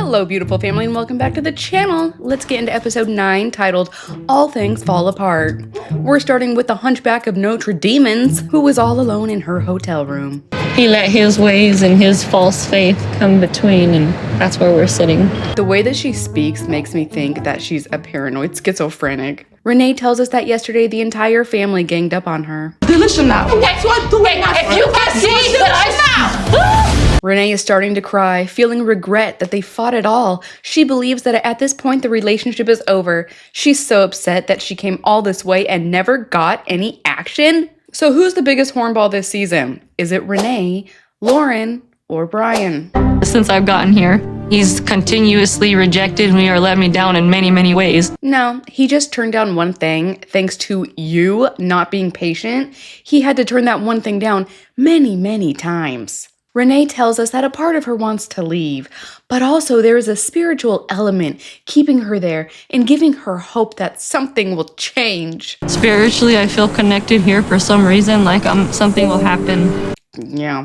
Hello, beautiful family, and welcome back to the channel. Let's get into episode 9, titled All Things Fall Apart. We're starting with the hunchback of Notre Dame's, who was all alone in her hotel room. He let his ways and his false faith come between, and that's where we're sitting. The way that she speaks makes me think that she's a paranoid schizophrenic. Renee tells us that yesterday the entire family ganged up on her. Delusional. That's what doing now. If you can see that Renee is starting to cry, feeling regret that they fought at all. She believes that at this point the relationship is over. She's so upset that she came all this way and never got any action. So who's the biggest hornball this season? Is it Renee, Lauren, or Brian? Since I've gotten here, he's continuously rejected me or let me down in many, many ways. No, he just turned down one thing thanks to you not being patient. He had to turn that one thing down many, many times. Renee tells us that a part of her wants to leave, but also there is a spiritual element keeping her there and giving her hope that something will change. Spiritually, I feel connected here for some reason, like something will happen. Yeah,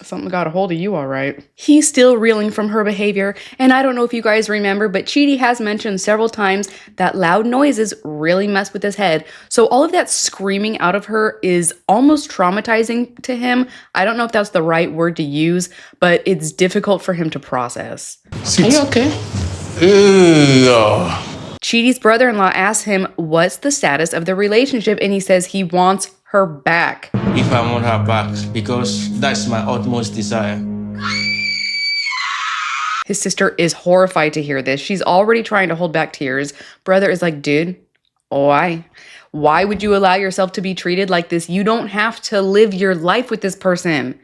something got a hold of you, all right. He's still reeling from her behavior, and I don't know if you guys remember, but Chidi has mentioned several times that loud noises really mess with his head. So all of that screaming out of her is almost traumatizing to him. I don't know if that's the right word to use, but it's difficult for him to process. Are you okay? No. Chidi's brother-in-law asks him what's the status of the relationship, and he says he wants her back. If I want her back, because that's my utmost desire. His sister is horrified to hear this. She's already trying to hold back tears. Brother is like, dude, why? Why would you allow yourself to be treated like this? You don't have to live your life with this person.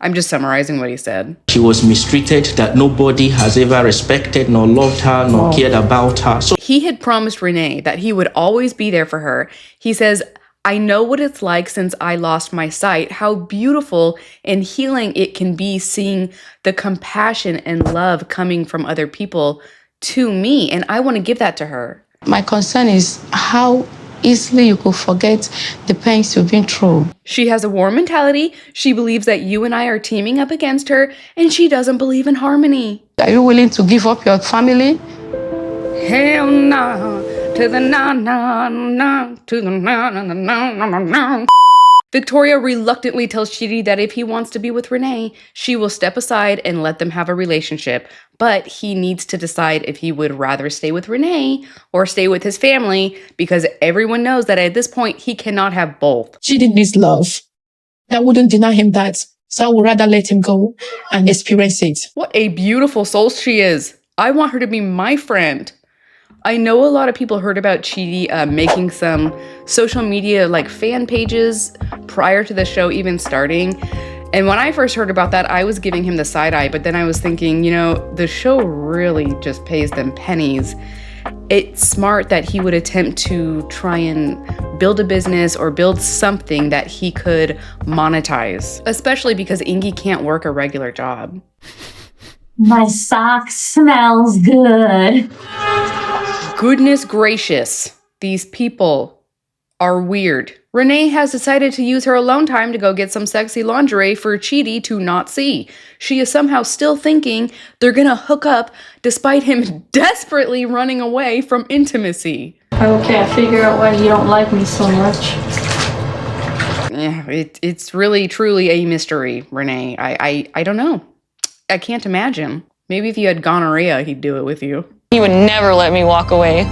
I'm just summarizing what he said. She was mistreated, that nobody has ever respected nor loved her nor cared about her. So He had promised Renee that he would always be there for her. He says, I know what it's like since I lost my sight, how beautiful and healing it can be seeing the compassion and love coming from other people to me. And I want to give that to her. My concern is how easily you could forget the pains you've been through. She has a war mentality. She believes that you and I are teaming up against her, and she doesn't believe in harmony. Are you willing to give up your family? Hell no. To the na, to the na. Victoria reluctantly tells Chidi that if he wants to be with Renee, she will step aside and let them have a relationship. But he needs to decide if he would rather stay with Renee or stay with his family, because everyone knows that at this point, he cannot have both. Chidi needs love. I wouldn't deny him that. So I would rather let him go and experience it. What a beautiful soul she is. I want her to be my friend. I know a lot of people heard about Chidi making some social media like fan pages prior to the show even starting. And when I first heard about that, I was giving him the side eye, but then I was thinking, you know, the show really just pays them pennies. It's smart that he would attempt to try and build a business or build something that he could monetize, especially because Ingy can't work a regular job. My sock smells good. Goodness gracious, these people are weird. Renee has decided to use her alone time to go get some sexy lingerie for Chidi to not see. She is somehow still thinking they're gonna hook up despite him desperately running away from intimacy. Okay, I figure out why you don't like me so much. Yeah, it's really truly a mystery, Renee. I don't know. I can't imagine. Maybe if you had gonorrhea, he'd do it with you. He would never let me walk away.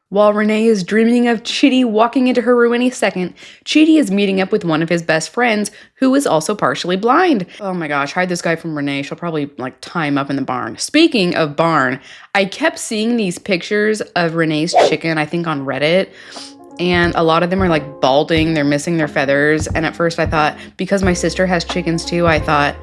While Renee is dreaming of Chidi walking into her room any second, Chidi is meeting up with one of his best friends who is also partially blind. Oh my gosh, hide this guy from Renee. She'll probably like tie him up in the barn. Speaking of barn, I kept seeing these pictures of Renee's chicken, I think on Reddit. And a lot of them are like balding, they're missing their feathers. And at first I thought, because my sister has chickens too, I thought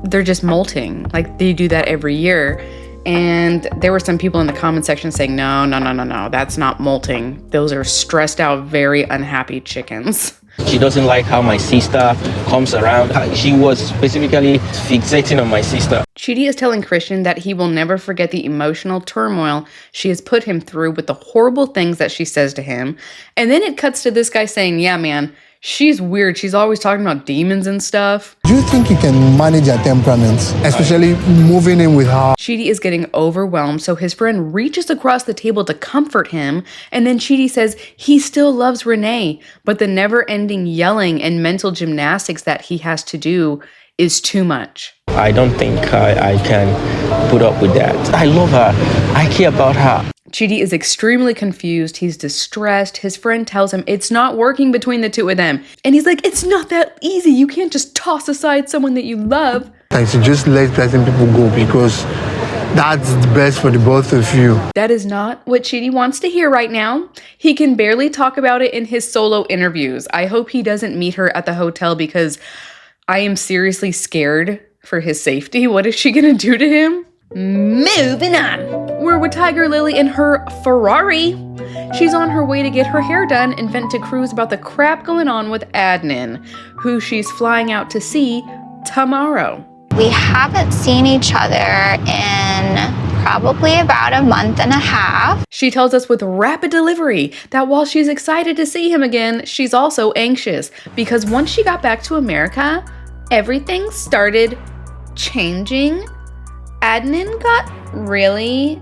they're just molting. Like they do that every year. And there were some people in the comment section saying, no, that's not molting. Those are stressed out, very unhappy chickens. she doesn't like how my sister comes around. She was specifically fixating on my sister. Chidi is telling Christian that he will never forget the emotional turmoil she has put him through with the horrible things that she says to him. And then it cuts to this guy saying, yeah, man, She's weird. She's always talking about demons and stuff. Do you think you can manage her temperaments, especially moving in with her? Chidi is getting overwhelmed, so his friend reaches across the table to comfort him, and then Chidi says he still loves Renee, but the never-ending yelling and mental gymnastics that he has to do is too much. I don't think I can put up with that. I love her. I care about her. Chidi is extremely confused. He's distressed. His friend tells him it's not working between the two of them. And he's like, it's not that easy. You can't just toss aside someone that you love. I should just let certain people go because that's the best for the both of you. That is not what Chidi wants to hear right now. He can barely talk about it in his solo interviews. I hope he doesn't meet her at the hotel because I am seriously scared for his safety. What is she gonna do to him? Moving on. We're with Tigerlily in her Ferrari. She's on her way to get her hair done and vent to Cruz about the crap going on with Adnan, who she's flying out to see tomorrow. We haven't seen each other in probably about a month and a half. She tells us with rapid delivery that while she's excited to see him again, she's also anxious because once she got back to America, everything started changing. Adnan got really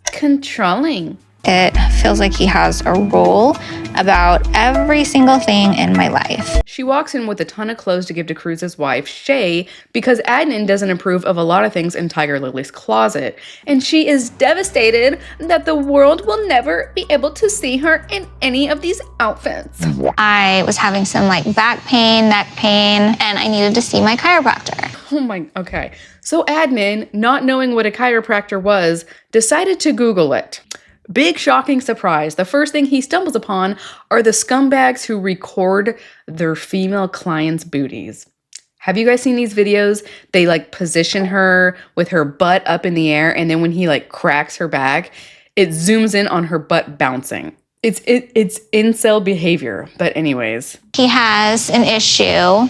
controlling. It feels like he has a role about every single thing in my life. She walks in with a ton of clothes to give to Cruz's wife, Shay, because Adnan doesn't approve of a lot of things in Tigerlily's closet. And she is devastated that the world will never be able to see her in any of these outfits. I was having some back pain, neck pain, and I needed to see my chiropractor. Okay. So Adnan, not knowing what a chiropractor was, decided to Google it. Big shocking surprise. The first thing he stumbles upon are the scumbags who record their female clients' booties. Have you guys seen these videos? They position her with her butt up in the air, and then when he cracks her back, it zooms in on her butt bouncing. It's incel behavior. But anyways. He has an issue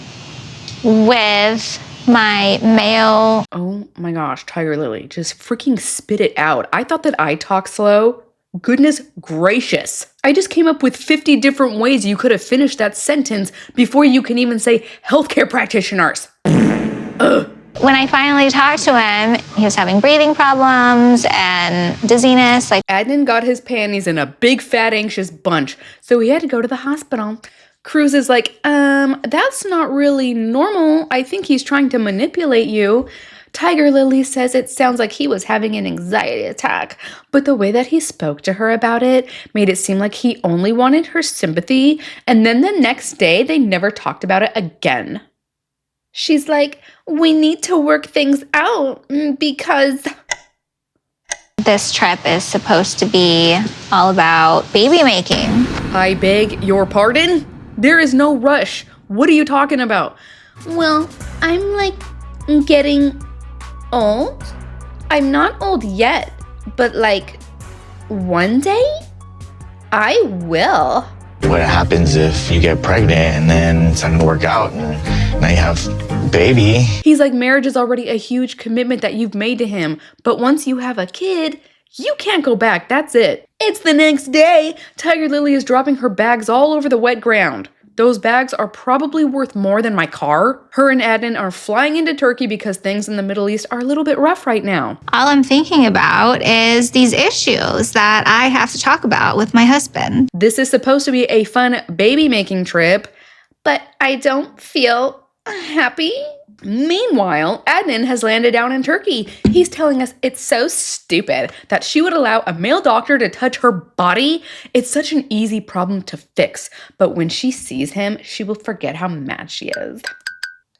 with my male. Oh my gosh, Tigerlily, just freaking spit it out. I thought that I talk slow. Goodness gracious. I just came up with 50 different ways you could have finished that sentence before you can even say healthcare practitioners. Ugh. When I finally talked to him, he was having breathing problems and dizziness. Adnan got his panties in a big fat anxious bunch, so he had to go to the hospital. Cruz is like, that's not really normal. I think he's trying to manipulate you. Tigerlily says it sounds like he was having an anxiety attack, but the way that he spoke to her about it made it seem like he only wanted her sympathy, and then the next day they never talked about it again. She's like, we need to work things out because this trip is supposed to be all about baby making. I beg your pardon? There is no rush. What are you talking about? Well, I'm getting old. I'm not old yet, but one day I will. What happens if you get pregnant and then it's not gonna work out and now you have baby? He's like, marriage is already a huge commitment that you've made to him, but once you have a kid, you can't go back. That's it. It's the next day. Tigerlily is dropping her bags all over the wet ground. Those bags are probably worth more than my car. Her and Adnan are flying into Turkey because things in the Middle East are a little bit rough right now. All I'm thinking about is these issues that I have to talk about with my husband. This is supposed to be a fun baby-making trip, but I don't feel happy. Meanwhile, Adnan has landed down in Turkey. He's telling us it's so stupid that she would allow a male doctor to touch her body. It's such an easy problem to fix, but when she sees him, she will forget how mad she is.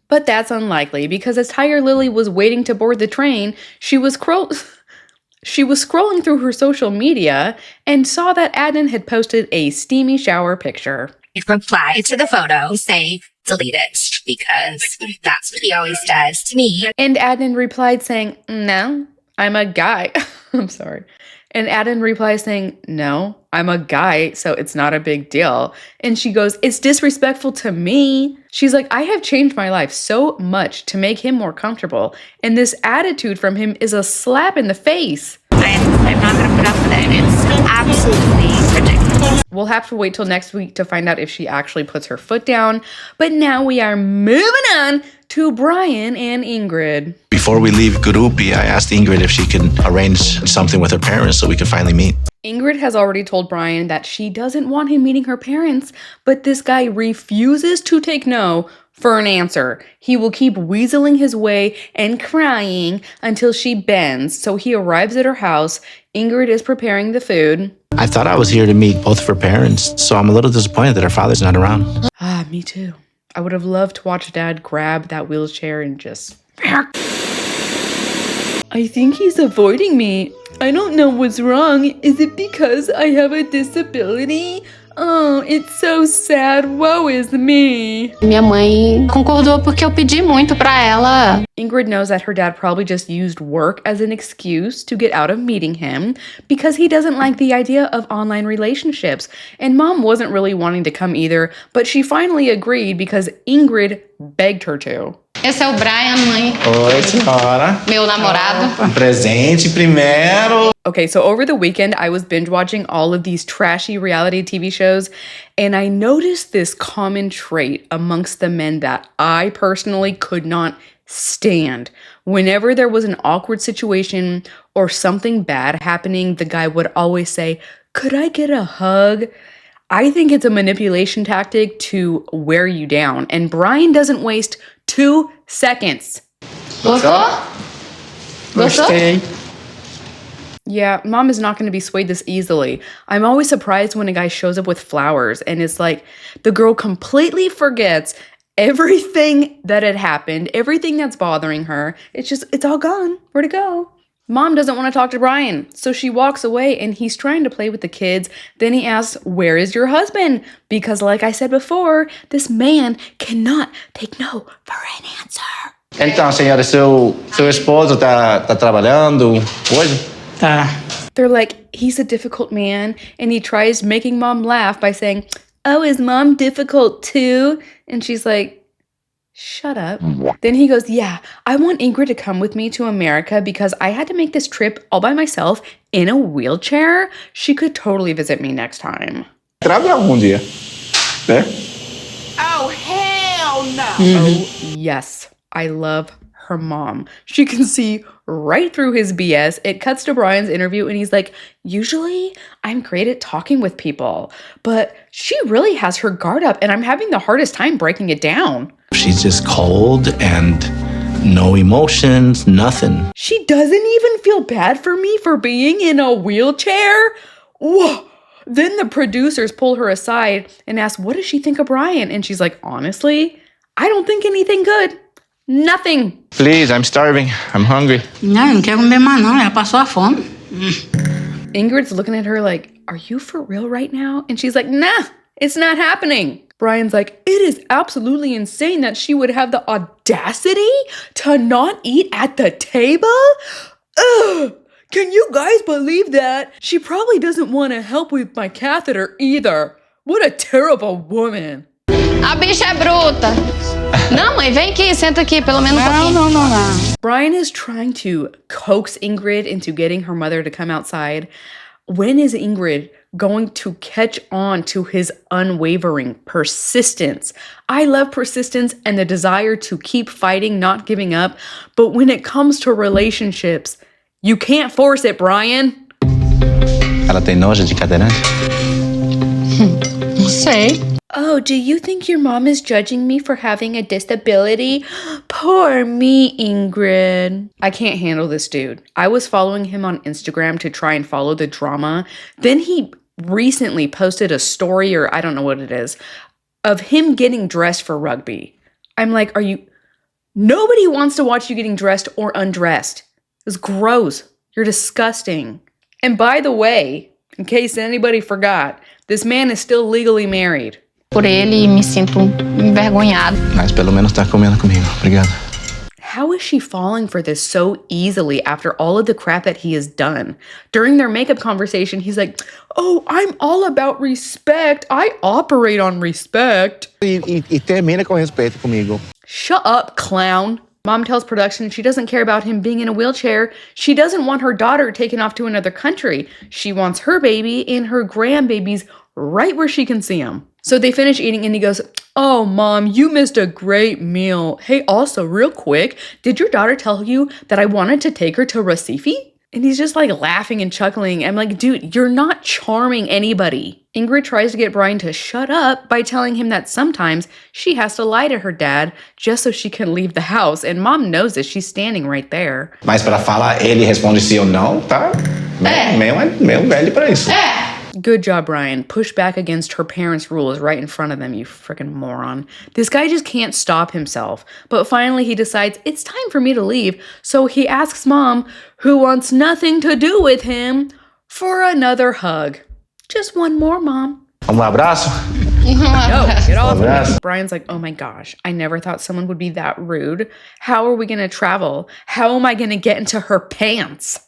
But that's unlikely because as Tigerlily was waiting to board the train, she was scrolling through her social media and saw that Adnan had posted a steamy shower picture. Reply to the photo, say, delete it, because that's what he always does to me. And Adnan replied saying, no, I'm a guy. I'm sorry. And Adnan replies saying, no, I'm a guy, so it's not a big deal. And she goes, it's disrespectful to me. She's like, I have changed my life so much to make him more comfortable. And this attitude from him is a slap in the face. I'm not going to put up with it. It's absolutely ridiculous. We'll have to wait till next week to find out if she actually puts her foot down. But now we are moving on to Brian and Ingrid. Before we leave Gurupi, I asked Ingrid if she can arrange something with her parents so we can finally meet. Ingrid has already told Brian that she doesn't want him meeting her parents, but this guy refuses to take no for an answer. He will keep weaseling his way and crying until she bends. So he arrives at her house. Ingrid is preparing the food. I thought I was here to meet both of her parents, so I'm a little disappointed that her father's not around. Ah, me too. I would have loved to watch Dad grab that wheelchair and just... I think he's avoiding me. I don't know what's wrong. Is it because I have a disability? Oh, it's so sad. Woe is me. Minha mãe concordou porque eu pedi muito pra ela. Ingrid knows that her dad probably just used work as an excuse to get out of meeting him because he doesn't like the idea of online relationships. And Mom wasn't really wanting to come either, but she finally agreed because Ingrid begged her to. Esse é o Brian, mãe. Oi, senhora. Meu namorado. Presente primeiro. Okay, so over the weekend, I was binge watching all of these trashy reality TV shows, and I noticed this common trait amongst the men that I personally could not stand. Whenever there was an awkward situation or something bad happening, the guy would always say, "Could I get a hug?" I think it's a manipulation tactic to wear you down, and Brian doesn't waste 2 seconds. Gostou? Gostou? Yeah, Mom is not going to be swayed this easily. I'm always surprised when a guy shows up with flowers and it's like the girl completely forgets everything that had happened, everything that's bothering her. It's all gone. Where'd it go? Mom doesn't want to talk to Brian, so she walks away and he's trying to play with the kids. Then he asks, "Where is your husband?" Because like I said before, this man cannot take no for an answer. Então, senhora, seu esposo tá trabalhando hoje? Tá. They're like, he's a difficult man, and he tries making Mom laugh by saying, "Oh, is Mom difficult too?" And she's like, "Shut up." Then he goes, "Yeah, I want Ingrid to come with me to America because I had to make this trip all by myself in a wheelchair. She could totally visit me next time." Trabalhar um dia, né? Oh, hell no. Oh, yes. I love her mom. She can see right through his BS. It cuts to Brian's interview and he's like, "Usually I'm great at talking with people, but she really has her guard up and I'm having the hardest time breaking it down." She's just cold and no emotions, nothing. She doesn't even feel bad for me for being in a wheelchair? Whoa. Then the producers pull her aside and ask, what does she think of Brian? And she's like, "Honestly, I don't think anything good. Nothing." Please, I'm starving. I'm hungry. Não quero comer mais não, ela passou a fome. Ingrid's looking at her like, "Are you for real right now?" And she's like, "Nah, it's not happening." Brian's like, "It is absolutely insane that she would have the audacity to not eat at the table. Ugh, can you guys believe that? She probably doesn't want to help with my catheter either. What a terrible woman." A bicha é bruta. Não, mãe, vem aqui, senta aqui, pelo menos um pouquinho. Não. Brian is trying to coax Ingrid into getting her mother to come outside. When is Ingrid going to catch on to his unwavering persistence? I love persistence and the desire to keep fighting, not giving up. But when it comes to relationships, you can't force it, Brian. Ela tem nojo de cadeirante? Não sei. "Oh, do you think your mom is judging me for having a disability? Poor me, Ingrid." I can't handle this dude. I was following him on Instagram to try and follow the drama. Then he recently posted a story, or I don't know what it is, of him getting dressed for rugby. I'm like, nobody wants to watch you getting dressed or undressed. It's gross. You're disgusting. And by the way, in case anybody forgot, this man is still legally married. Por ele e me sinto envergonhada. Mas pelo menos tá comendo comigo. Obrigado. How is she falling for this so easily after all of the crap that he has done? During their makeup conversation, he's like, "Oh, I'm all about respect. I operate on respect." E termina com respeito comigo. Shut up, clown. Mom tells production she doesn't care about him being in a wheelchair. She doesn't want her daughter taken off to another country. She wants her baby and her grandbabies right where she can see him. So they finish eating and he goes, "Oh, Mom, you missed a great meal. Hey, also, real quick, did your daughter tell you that I wanted to take her to Recife?" And he's just like laughing and chuckling. I'm like, dude, you're not charming anybody. Ingrid tries to get Brian to shut up by telling him that sometimes she has to lie to her dad just so she can leave the house. And Mom knows this. She's standing right there. Mas para falar, ele responde sim ou não, tá? Meio velho pra isso. Good job, Brian. Push back against her parents' rules right in front of them, you freaking moron. This guy just can't stop himself. But finally he decides it's time for me to leave. So he asks Mom, who wants nothing to do with him, for another hug. Just one more, Mom. Abraço. No, get off of me. Brian's like, oh my gosh, I never thought someone would be that rude. How are we going to travel? How am I going to get into her pants?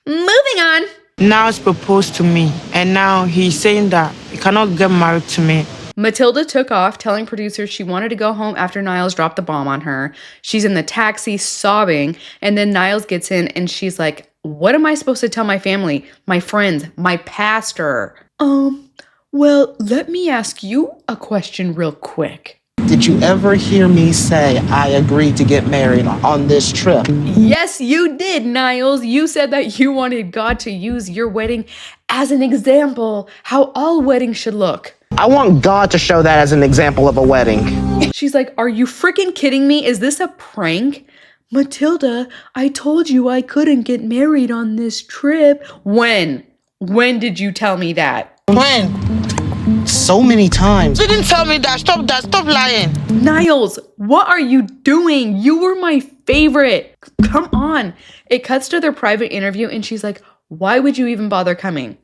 Moving on. Niles proposed to me, and now he's saying that he cannot get married to me. Matilda took off, telling producers she wanted to go home after Niles dropped the bomb on her. She's in the taxi sobbing, and then Niles gets in and she's like, what am I supposed to tell my family, my friends, my pastor? Well, let me ask you a question real quick. Did you ever hear me say I agreed to get married on this trip? Yes, you did, Niles. You said that you wanted God to use your wedding as an example, how all weddings should look. I want God to show that as an example of a wedding. She's like, are you freaking kidding me? Is this a prank? Matilda, I told you I couldn't get married on this trip. When? When did you tell me that? When? So many times. You didn't tell me that. Stop lying. Niles, what are you doing? You were my favorite. Come on. It cuts to their private interview and she's like, why would you even bother coming?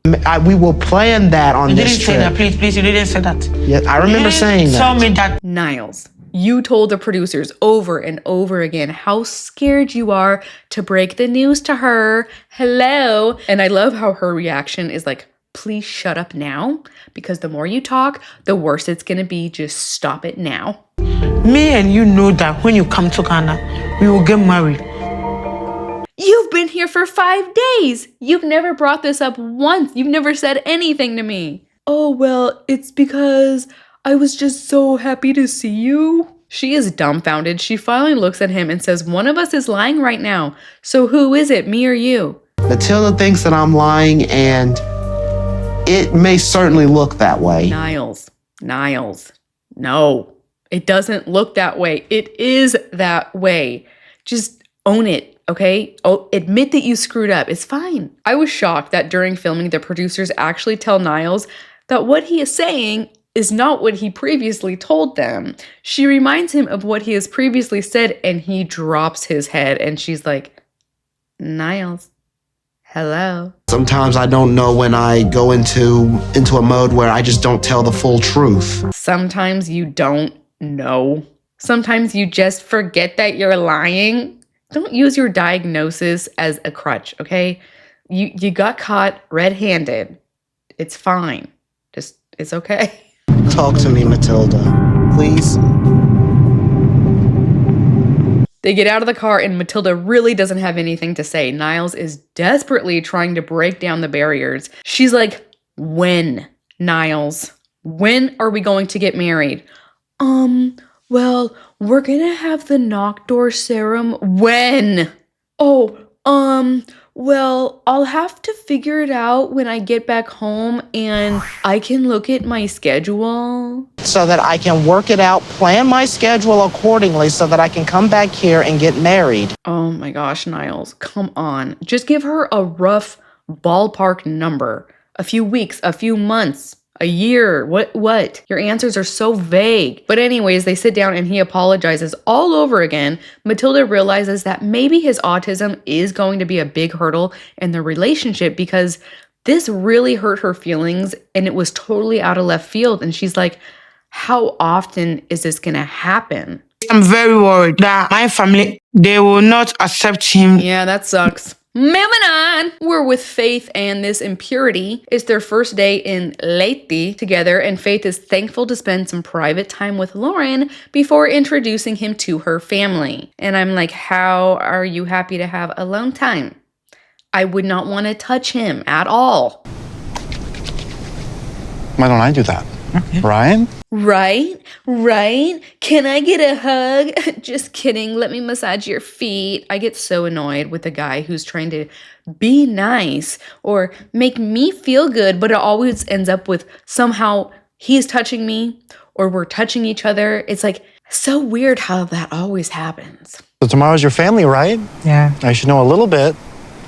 We will plan that on this trip. You didn't say that. Please, you didn't say that. Yeah, I remember saying that. Tell me that. Niles, you told the producers over and over again how scared you are to break the news to her. Hello. And I love how her reaction is like, please shut up now, because the more you talk, the worse it's gonna be. Just stop it now. Me and you know that when you come to Ghana, we will get married. You've been here for 5 days. You've never brought this up once. You've never said anything to me. Oh, well, it's because I was just so happy to see you. She is dumbfounded. She finally looks at him and says, one of us is lying right now. So who is it, me or you? Matilda thinks that I'm lying, and it may certainly look that way. Niles, no, it doesn't look that way. It is that way. Just own it, okay? Oh, admit that you screwed up. It's fine. I was shocked that during filming, the producers actually tell Niles that what he is saying is not what he previously told them. She reminds him of what he has previously said, and he drops his head, and she's like, Niles, hello. Sometimes I don't know when I go into a mode where I just don't tell the full truth. Sometimes you don't know. Sometimes you just forget that you're lying. Don't use your diagnosis as a crutch, okay? You got caught red-handed. It's fine. It's okay. Talk to me, Matilda, please. They get out of the car and Matilda really doesn't have anything to say. Niles is desperately trying to break down the barriers. She's like, when, Niles? When are we going to get married? Well, we're gonna have the knock door ceremony. When? Oh, well, I'll have to figure it out when I get back home and I can look at my schedule. So that I can work it out, plan my schedule accordingly so that I can come back here and get married. Oh my gosh, Niles, come on. Just give her a rough ballpark number. A few weeks, a few months, a year, what? Your answers are so vague. But anyways, they sit down and he apologizes all over again. Matilda realizes that maybe his autism is going to be a big hurdle in the relationship because this really hurt her feelings and it was totally out of left field. And she's like, how often is this gonna happen? I'm very worried that my family, they will not accept him. Yeah, that sucks. Moving on, we're with Faith and this impurity. It's their first day in Leyte together, and Faith is thankful to spend some private time with Lauren before introducing him to her family. And I'm like, how are you happy to have alone time? I would not want to touch him at all. Why don't I do that? Right? Right? Can I get a hug? Just kidding. Let me massage your feet. I get so annoyed with a guy who's trying to be nice or make me feel good, but it always ends up with somehow he's touching me or we're touching each other. It's like so weird how that always happens. So tomorrow's your family, right? Yeah. I should know a little bit.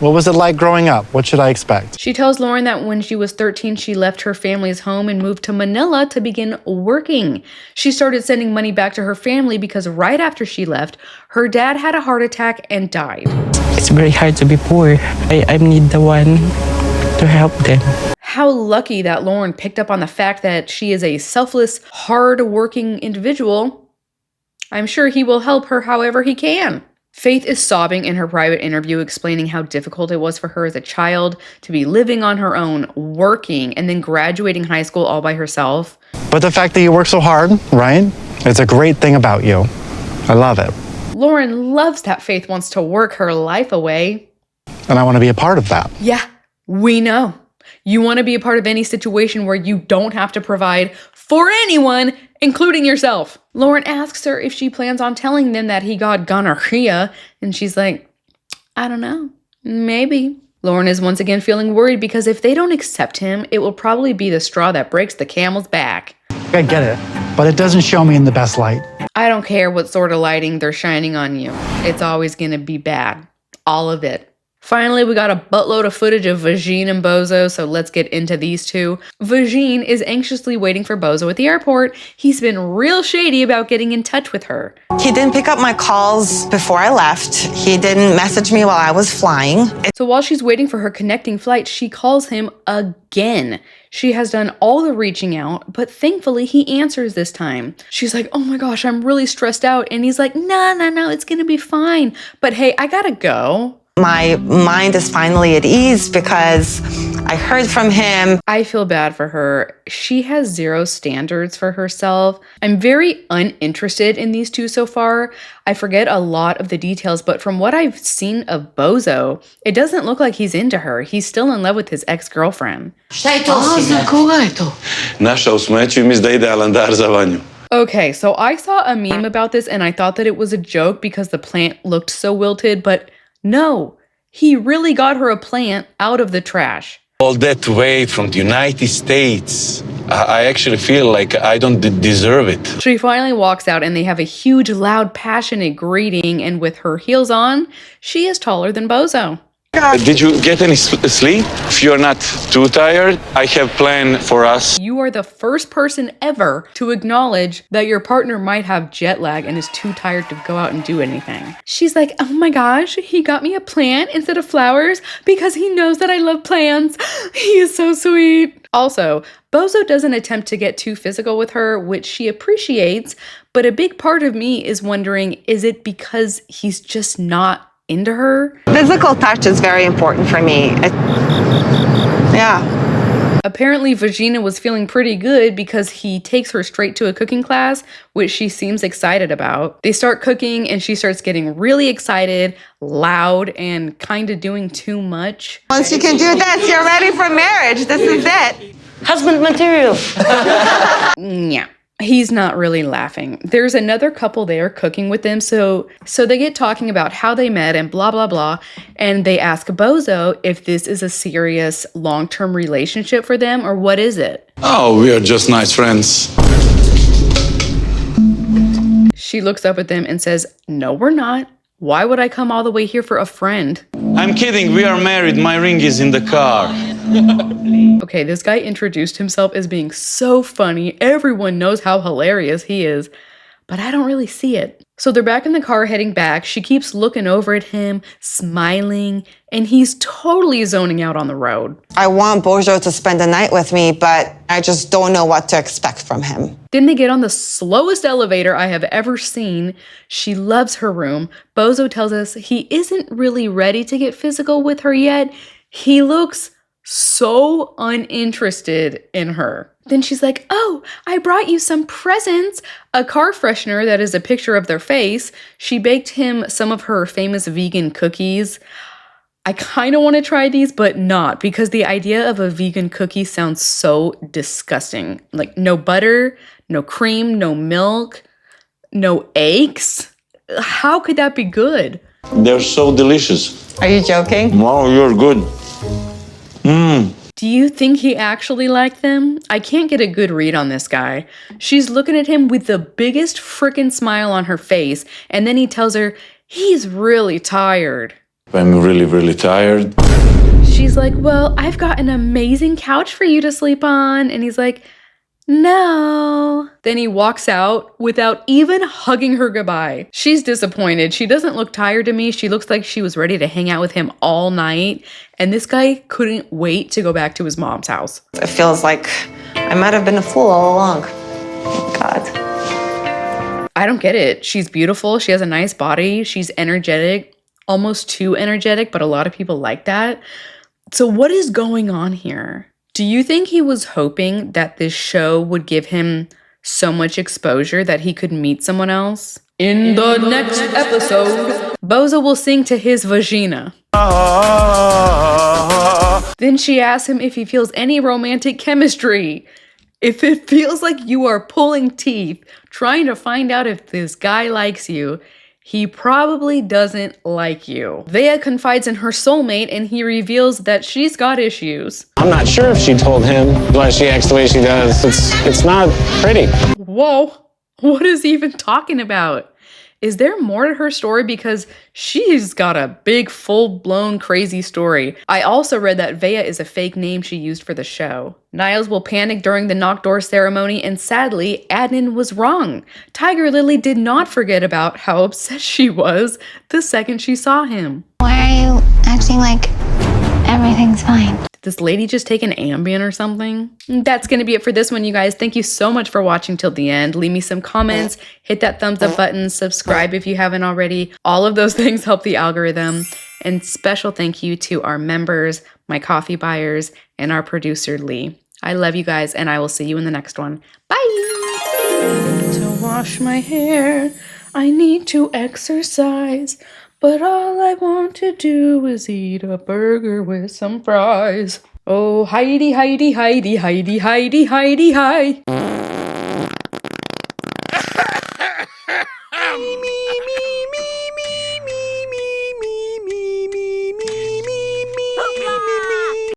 What was it like growing up? What should I expect? She tells Lauren that when she was 13, she left her family's home and moved to Manila to begin working. She started sending money back to her family because right after she left, her dad had a heart attack and died. It's very hard to be poor. I need the one to help them. How lucky that Lauren picked up on the fact that she is a selfless, hard-working individual. I'm sure he will help her however he can. Faith is sobbing in her private interview, explaining how difficult it was for her as a child to be living on her own, working, and then graduating high school all by herself. But the fact that you work so hard, right? It's a great thing about you. I love it. Lauren loves that Faith wants to work her life away. And I want to be a part of that. Yeah, we know. You want to be a part of any situation where you don't have to provide for anyone, including yourself. Lauren asks her if she plans on telling them that he got gonorrhea, and she's like, I don't know, maybe. Lauren is once again feeling worried because if they don't accept him, it will probably be the straw that breaks the camel's back. I get it, but it doesn't show me in the best light. I don't care what sort of lighting they're shining on you. It's always going to be bad. All of it. Finally, we got a buttload of footage of Vagine and Bozo, so let's get into these two. Vagine is anxiously waiting for Bozo at the airport. He's been real shady about getting in touch with her. He didn't pick up my calls before I left. He didn't message me while I was flying. So while she's waiting for her connecting flight, she calls him again. She has done all the reaching out, but thankfully he answers this time. She's like, oh my gosh, I'm really stressed out. And he's like, no, it's gonna be fine. But hey, I gotta go. My mind is finally at ease because I heard from him. I feel bad for her. She has zero standards for herself. I'm very uninterested in these two so far. I forget a lot of the details, but from what I've seen of Bozo, it doesn't look like he's into her. He's still in love with his ex-girlfriend. Okay, so I saw a meme about this and I thought that it was a joke because the plant looked so wilted, but no, he really got her a plant out of the trash. All that way from the United States. I actually feel like I don't deserve it. She finally walks out and they have a huge, loud, passionate greeting. And with her heels on, she is taller than Bozo. Did you get any sleep? If you're not too tired, I have planned for us. You are the first person ever to acknowledge that your partner might have jet lag and is too tired to go out and do anything. She's like, oh my gosh, he got me a plant instead of flowers because he knows that I love plants. He is so sweet. Also, Bozo doesn't attempt to get too physical with her, which she appreciates, but a big part of me is wondering, is it because he's just not into her? Physical touch is very important for me. Yeah. Apparently, Vagina was feeling pretty good because he takes her straight to a cooking class, which she seems excited about. They start cooking and she starts getting really excited, loud, and kind of doing too much. Once you can do this, you're ready for marriage. This is it. Husband material. Yeah. He's not really laughing. There's another couple there cooking with them, so they get talking about how they met and blah, blah, blah, and they ask Bozo if this is a serious long-term relationship for them, or what is it? Oh, we are just nice friends. She looks up at them and says, no, we're not. Why would I come all the way here for a friend? I'm kidding, we are married. My ring is in the car. Okay, this guy introduced himself as being so funny. Everyone knows how hilarious he is, but I don't really see it. So they're back in the car heading back. She keeps looking over at him, smiling, and he's totally zoning out on the road. I want Bozo to spend the night with me, but I just don't know what to expect from him. Then they get on the slowest elevator I have ever seen. She loves her room. Bozo tells us he isn't really ready to get physical with her yet. He looks so uninterested in her. Then she's like, oh, I brought you some presents. A car freshener that is a picture of their face. She baked him some of her famous vegan cookies. I kind of want to try these, but not, because the idea of a vegan cookie sounds so disgusting. Like no butter, no cream, no milk, no eggs. How could that be good? They're so delicious. Are you joking? Wow, you're good. Do you think he actually liked them? I can't get a good read on this guy. She's looking at him with the biggest frickin' smile on her face, and then he tells her he's really tired. I'm really, really tired. She's like, well, I've got an amazing couch for you to sleep on. And he's like, no. Then he walks out without even hugging her goodbye. She's disappointed. She doesn't look tired to me. She looks like she was ready to hang out with him all night. And this guy couldn't wait to go back to his mom's house. It feels like I might have been a fool all along. God. I don't get it. She's beautiful. She has a nice body. She's energetic. Almost too energetic, but a lot of people like that. So what is going on here? Do you think he was hoping that this show would give him so much exposure that he could meet someone else? In the next episode, Bozo will sing to his vagina. Then she asks him if he feels any romantic chemistry. If it feels like you are pulling teeth trying to find out if this guy likes you, he probably doesn't like you. Vea confides in her soulmate and he reveals that she's got issues. I'm not sure if she told him why she acts the way she does. It's not pretty. Whoa, what is he even talking about? Is there more to her story? Because she's got a big, full-blown crazy story. I also read that Vea is a fake name she used for the show. Niles will panic during the knock door ceremony, and sadly, Adnan was wrong. Tigerlily did not forget about how upset she was the second she saw him. Why are you acting like everything's fine? Did this lady just take an Ambien or something? That's going to be it for this one, you guys. Thank you so much for watching till the end. Leave me some comments, hit that thumbs up button, subscribe if you haven't already. All of those things help the algorithm. And special thank you to our members, my coffee buyers, and our producer, Lee. I love you guys, and I will see you in the next one. Bye! To wash my hair, I need to exercise. But all I want to do is eat a burger with some fries. Oh, Heidi, Heidi, Heidi, Heidi, Heidi, Heidi, hi.